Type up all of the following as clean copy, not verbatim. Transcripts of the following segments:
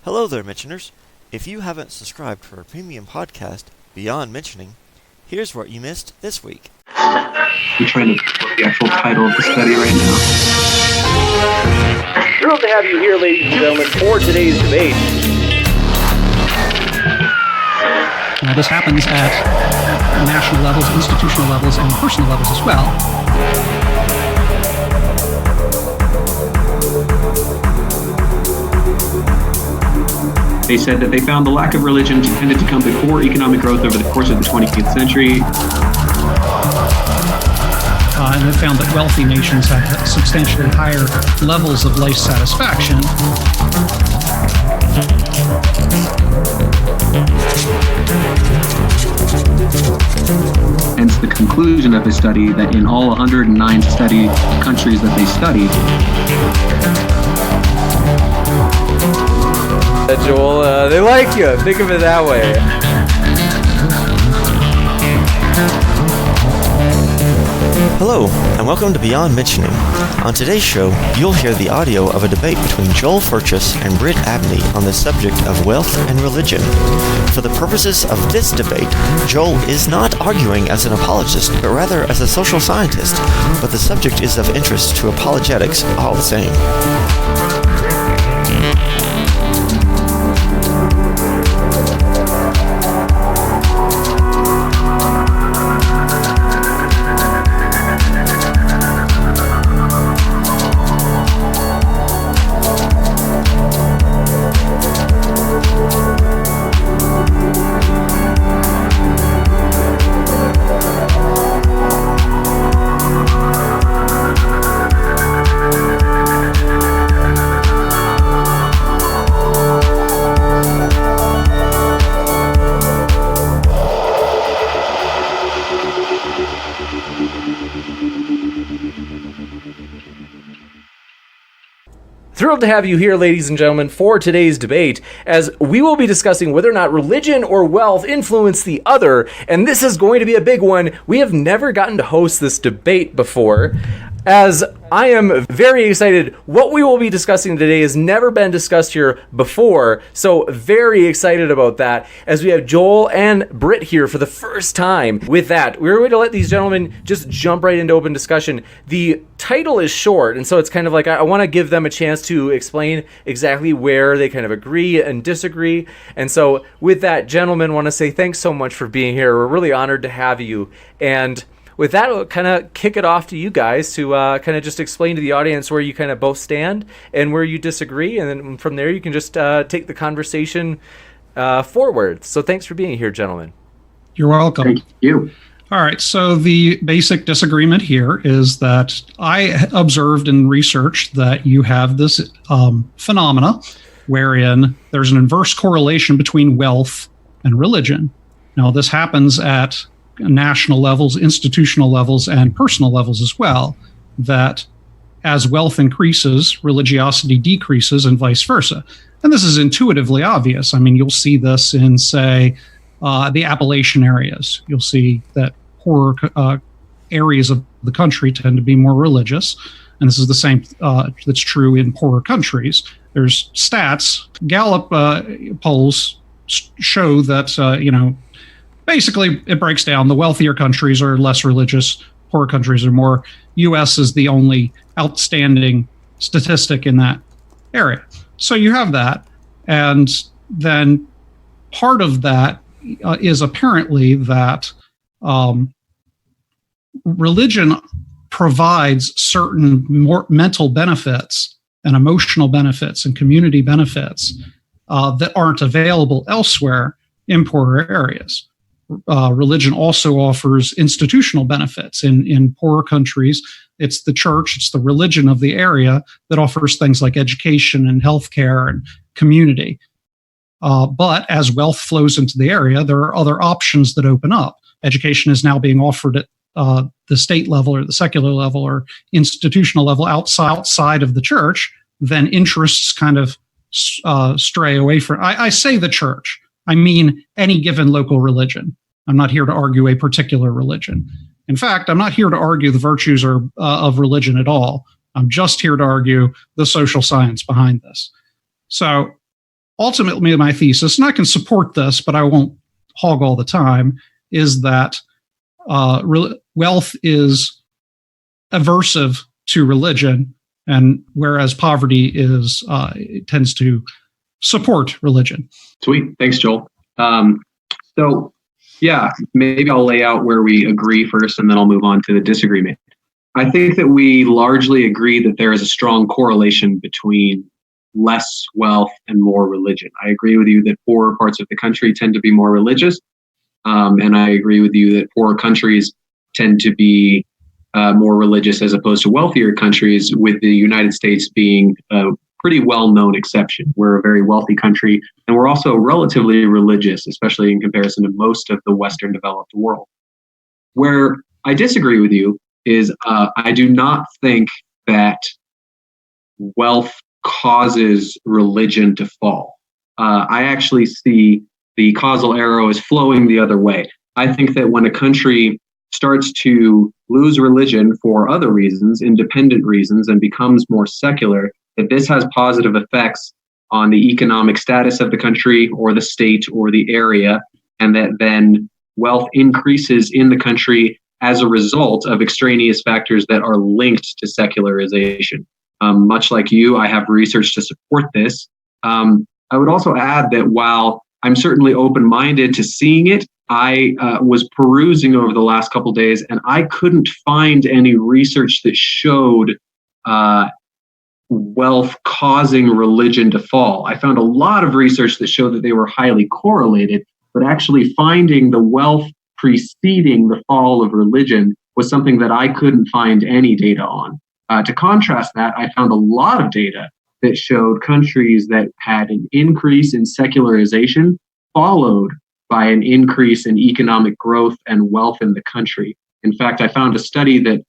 Hello there, Mentioners. If you haven't subscribed to our premium podcast, Beyond Mentioning, here's what you missed this week. I'm trying to put the actual title of the study right now. Thrilled to have you here, ladies and gentlemen, for today's debate. Now, this happens at national levels, institutional levels, and personal levels as well. They said that they found the lack of religion tended to come before economic growth over the course of the 20th century. And they found that wealthy nations have substantially higher levels of life satisfaction. Hence the conclusion of his study that in all 109 countries that they studied, Joel, they like you. Think of it that way. Hello, and welcome to Beyond Mentioning. On today's show, you'll hear the audio of a debate between Joel Furches and Britlandt Abney on the subject of wealth and religion. For the purposes of this debate, Joel is not arguing as an apologist, but rather as a social scientist, but the subject is of interest to apologetics all the same. Thrilled to have you here, ladies and gentlemen, for today's debate, as we will be discussing whether or not religion or wealth influence the other, and this is going to be a big one. We have never gotten to host this debate before, as I am very excited. What we will be discussing today has never been discussed here before, so very excited about that, as we have Joel and Britt here for the first time. With that, we're going to let these gentlemen just jump right into open discussion. The title is short, and so it's kind of like I want to give them a chance to explain exactly where they kind of agree and disagree. And so with that, gentlemen, want to say thanks so much for being here. We're really honored to have you. And with that, I'll kind of kick it off to you guys to kind of just explain to the audience where you kind of both stand and where you disagree. And then from there, you can just take the conversation forward. So thanks for being here, gentlemen. You're welcome. Thank you. All right, so the basic disagreement here is that I observed and researched that you have this phenomena wherein there's an inverse correlation between wealth and religion. Now, this happens at national levels, institutional levels, and personal levels as well, that as wealth increases, religiosity decreases and vice versa. And this is intuitively obvious. I mean, you'll see this in, say, the Appalachian areas. You'll see that poorer areas of the country tend to be more religious. And this is the same that's true in poorer countries. There's stats. Gallup polls show that, basically, it breaks down. The wealthier countries are less religious, poorer countries are more. U.S. is the only outstanding statistic in that area. So you have that. And then part of that is apparently that religion provides certain more mental benefits and emotional benefits and community benefits that aren't available elsewhere in poorer areas. Religion also offers institutional benefits. In poorer countries, it's the church, it's the religion of the area that offers things like education and healthcare and community. But as wealth flows into the area, there are other options that open up. Education is now being offered at the state level or the secular level or institutional level outside of the church. Then interests kind of stray away from. I say the church. I mean any given local religion. I'm not here to argue a particular religion. In fact, I'm not here to argue the virtues of religion at all. I'm just here to argue the social science behind this. So ultimately my thesis, and I can support this, but I won't hog all the time, is that wealth is aversive to religion, and whereas poverty is it tends to support religion. Sweet. Thanks, Joel. So, yeah, maybe I'll lay out where we agree first, and then I'll move on to the disagreement. I think that we largely agree that there is a strong correlation between less wealth and more religion. I agree with you that poorer parts of the country tend to be more religious. And I agree with you that poorer countries tend to be more religious as opposed to wealthier countries, with the United States being a pretty well-known exception. We're a very wealthy country, and we're also relatively religious, especially in comparison to most of the Western developed world. Where I disagree with you is I do not think that wealth causes religion to fall. I actually see the causal arrow is flowing the other way. I think that when a country starts to lose religion for other reasons, independent reasons, and becomes more secular, that this has positive effects on the economic status of the country or the state or the area, and that then wealth increases in the country as a result of extraneous factors that are linked to secularization. Much like you, I have research to support this. I would also add that while I'm certainly open-minded to seeing it, I was perusing over the last couple of days, and I couldn't find any research that showed wealth causing religion to fall. I found a lot of research that showed that they were highly correlated, but actually finding the wealth preceding the fall of religion was something that I couldn't find any data on. To contrast that, I found a lot of data that showed countries that had an increase in secularization followed by an increase in economic growth and wealth in the country. In fact, I found a study that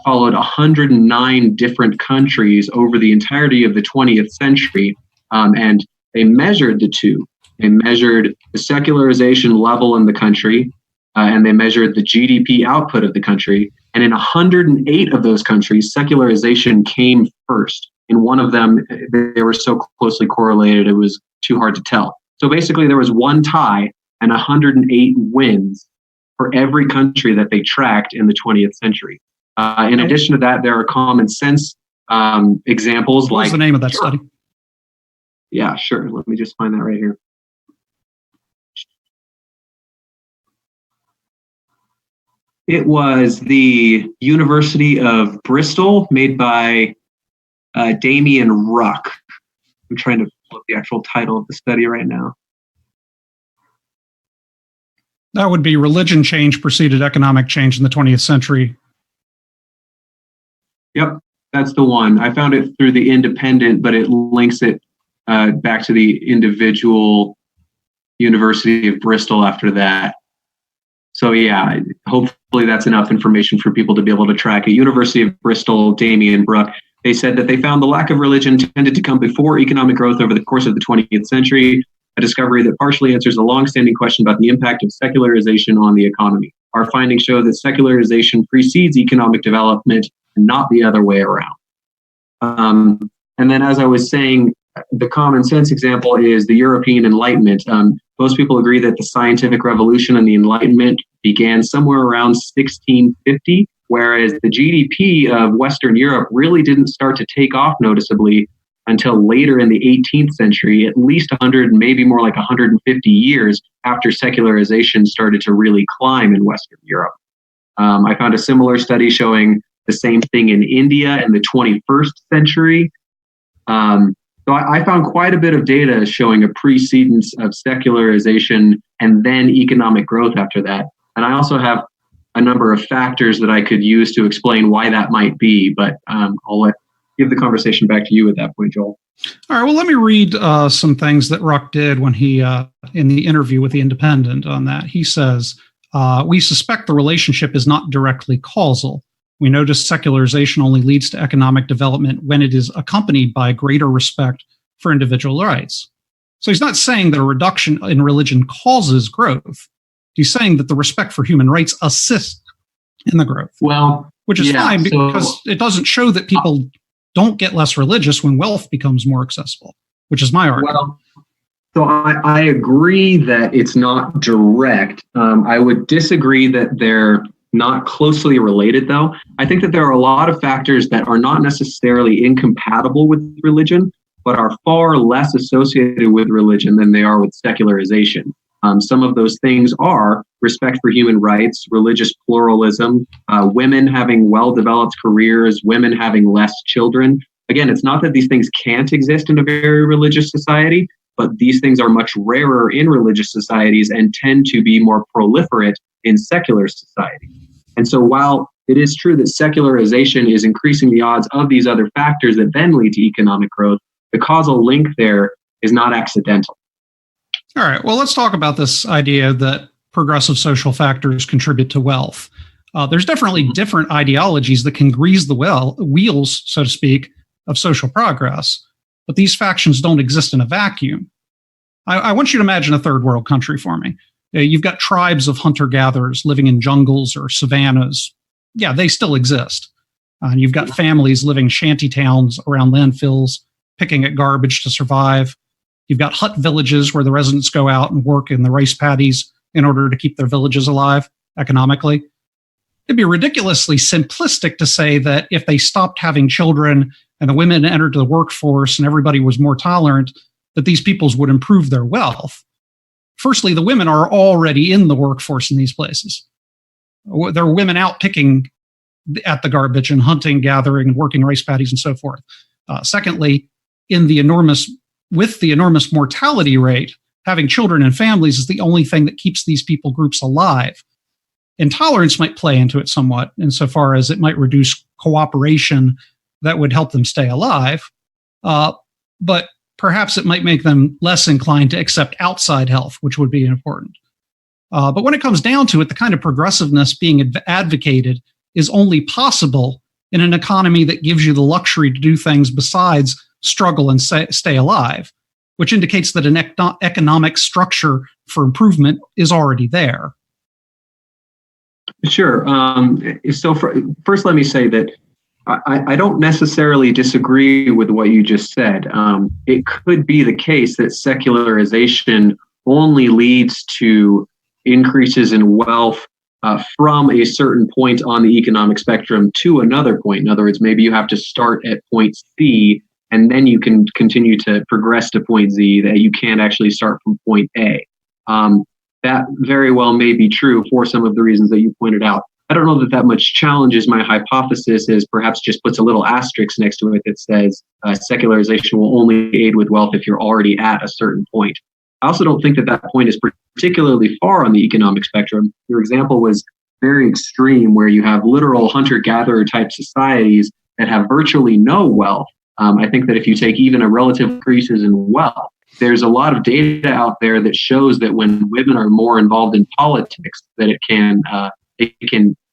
followed 109 different countries over the entirety of the 20th century, and they measured the two. They measured the secularization level in the country, and they measured the GDP output of the country. And in 108 of those countries, secularization came first. In one of them, they were so closely correlated, it was too hard to tell. So basically, there was one tie and 108 wins for every country that they tracked in the 20th century. In addition to that, there are common sense examples. What was the name of that study? Yeah, sure. Let me just find that right here. It was the University of Bristol, made by Damien Ruck. I'm trying to pull up the actual title of the study right now. That would be Religion Change Preceded Economic Change in the 20th Century. Yep, that's the one. I found it through the Independent, but it links it back to the individual University of Bristol after that. So yeah, hopefully that's enough information for people to be able to track it. University of Bristol, Damien Bruck, they said that they found the lack of religion tended to come before economic growth over the course of the 20th century, a discovery that partially answers a long-standing question about the impact of secularization on the economy. Our findings show that secularization precedes economic development and not the other way around. And then, as I was saying, the common sense example is the European Enlightenment. Most people agree that the scientific revolution and the Enlightenment began somewhere around 1650, whereas the GDP of Western Europe really didn't start to take off noticeably until later in the 18th century, at least 100, maybe more like 150 years after secularization started to really climb in Western Europe. I found a similar study showing the same thing in India in the 21st century. So I found quite a bit of data showing a precedence of secularization and then economic growth after that. And I also have a number of factors that I could use to explain why that might be, but I'll give the conversation back to you at that point, Joel. All right, well, let me read some things that Ruck did when he, in the interview with The Independent on that. He says, we suspect the relationship is not directly causal. We notice secularization only leads to economic development when it is accompanied by greater respect for individual rights. So he's not saying that a reduction in religion causes growth. He's saying that the respect for human rights assists in the growth. Well, which is fine because it doesn't show that people don't get less religious when wealth becomes more accessible, which is my argument. Well, So I agree that it's not direct. I would disagree that they're not closely related, though. I think that there are a lot of factors that are not necessarily incompatible with religion, but are far less associated with religion than they are with secularization. Some of those things are respect for human rights, religious pluralism, women having well-developed careers, women having less children. Again, it's not that these things can't exist in a very religious society, but these things are much rarer in religious societies and tend to be more proliferate in secular society. And so while it is true that secularization is increasing the odds of these other factors that then lead to economic growth, the causal link there is not accidental. All right. Well, let's talk about this idea that progressive social factors contribute to wealth. There's definitely different ideologies that can grease the wheels, so to speak, of social progress, but these factions don't exist in a vacuum. I want you to imagine a third world country for me. You've got tribes of hunter-gatherers living in jungles or savannas. Yeah, they still exist. You've got families living shanty towns around landfills, picking at garbage to survive. You've got hut villages where the residents go out and work in the rice paddies in order to keep their villages alive economically. It'd be ridiculously simplistic to say that if they stopped having children and the women entered the workforce and everybody was more tolerant, that these peoples would improve their wealth. Firstly, the women are already in the workforce in these places. There are women out picking at the garbage and hunting, gathering, working rice paddies and so forth. Secondly, with the enormous mortality rate, having children and families is the only thing that keeps these people groups alive. Intolerance might play into it somewhat, insofar as it might reduce cooperation that would help them stay alive. But perhaps it might make them less inclined to accept outside health, which would be important. But when it comes down to it, the kind of progressiveness being advocated is only possible in an economy that gives you the luxury to do things besides struggle and stay alive, which indicates that an economic structure for improvement is already there. Sure. First, let me say that I don't necessarily disagree with what you just said. It could be the case that secularization only leads to increases in wealth from a certain point on the economic spectrum to another point. In other words, maybe you have to start at point C and then you can continue to progress to point Z, that you can't actually start from point A. That very well may be true for some of the reasons that you pointed out. I don't know that much challenges my hypothesis, is perhaps just puts a little asterisk next to it that says secularization will only aid with wealth if you're already at a certain point. I also don't think that point is particularly far on the economic spectrum. Your example was very extreme, where you have literal hunter-gatherer type societies that have virtually no wealth. I think that if you take even a relative increases in wealth, there's a lot of data out there that shows that when women are more involved in politics, that it can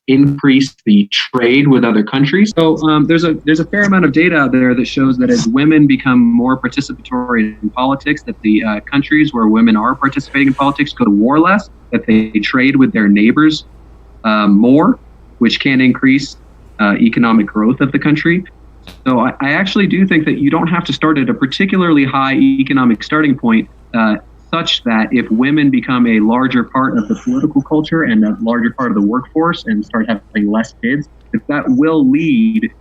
increase the trade with other countries. So there's a fair amount of data out there that shows that as women become more participatory in politics, that the countries where women are participating in politics go to war less, that they trade with their neighbors more, which can increase economic growth of the country. So I actually do think that you don't have to start at a particularly high economic starting point, such that if women become a larger part of the political culture and a larger part of the workforce and start having less kids, that will lead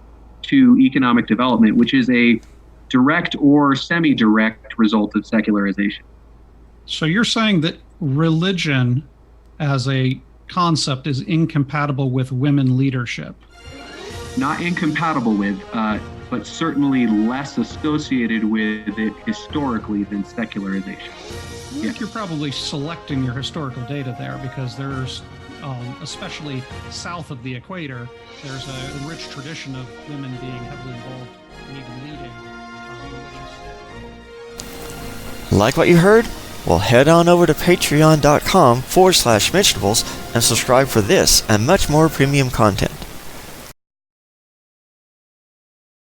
to economic development, which is a direct or semi-direct result of secularization. So you're saying that religion as a concept is incompatible with women leadership? Not incompatible with, but certainly less associated with it historically than secularization. I think you're probably selecting your historical data there, because there's, especially south of the equator, there's a rich tradition of women being heavily involved and even leading religious. Like what you heard? Well, head on over to patreon.com/mentionables and subscribe for this and much more premium content.